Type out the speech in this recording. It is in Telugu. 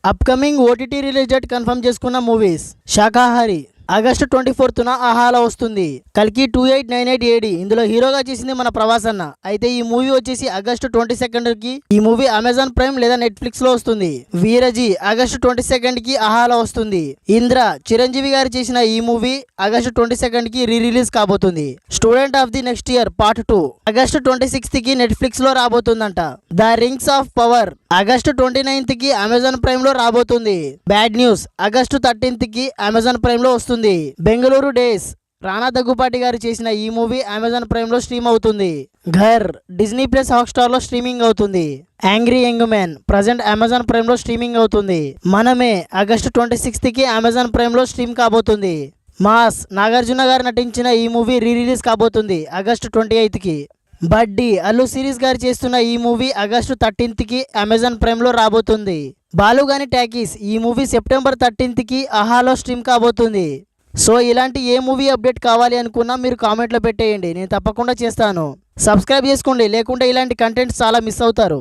Upcoming OTT release date confirm చేసుకున్న మూవీస్. శాకాహారి ఆగస్టు 24న ఆహాలో వస్తుంది. కల్కి 2898 AD ఇందులో హీరోగా చేసింది మన ప్రభాస్ అన్న. అయితే ఈ మూవీ వచ్చేసి ఆగస్టు 22కి ఈ మూవీ అమెజాన్ ప్రైమ్ లేదా నెట్ఫ్లిక్స్ లో వస్తుంది. వీరజీ ఆగస్టు 22కి ఆహాలో వస్తుంది. ఇంద్ర చిరంజీవి గారు చేసిన ఈ మూవీ ఆగస్టు 22కి రిలీజ్ కాబోతుంది. Student of the next year part 2 August 26కి నెట్ఫ్లిక్స్ లో రాబోతుందంట. The rings of power August 29కి అమెజాన్ ప్రైమ్ లో రాబోతుంది. బ్యాడ్ న్యూస్ ఆగస్టు 13కి అమెజాన్ ప్రైమ్ లో వస్తుంది. బెంగళూరు డేస్ రానా దగ్గుపాటి గారు చేసిన ఈ మూవీ అమెజాన్ ప్రైమ్ లో స్ట్రీమ్ అవుతుంది. ఘర్ డిజ్నీ ప్లస్ హాట్‌స్టార్ లో స్ట్రీమింగ్ అవుతుంది. Angry young man present Amazon Prime లో స్ట్రీమింగ్ అవుతుంది. మనమే ఆగస్టు 26కి అమెజాన్ ప్రైమ్ లో స్ట్రీమ్ కాబోతుంది. మాస్ నాగార్జున గారు నటించిన ఈ మూవీ రిలీజ్ కాబోతుంది ఆగస్టు 28కి. బడ్డీ అల్లు సిరీస్ గారు చేస్తున్న ఈ మూవీ ఆగస్టు 13కి అమెజాన్ ప్రైమ్ లో రాబోతుంది. బాలుగాని టాకీస్ ఈ మూవీ సెప్టెంబర్ 13కి ఆహాలో స్ట్రీమ్ కాబోతుంది. సో ఇలాంటి ఏ మూవీ అప్డేట్ కావాలి అనుకున్నా మీరు కామెంట్లో పెట్టేయండి, నేను తప్పకుండా చేస్తాను. సబ్స్క్రైబ్ చేసుకోండి, లేకుంటే ఇలాంటి కంటెంట్స్ చాలా మిస్ అవుతారు.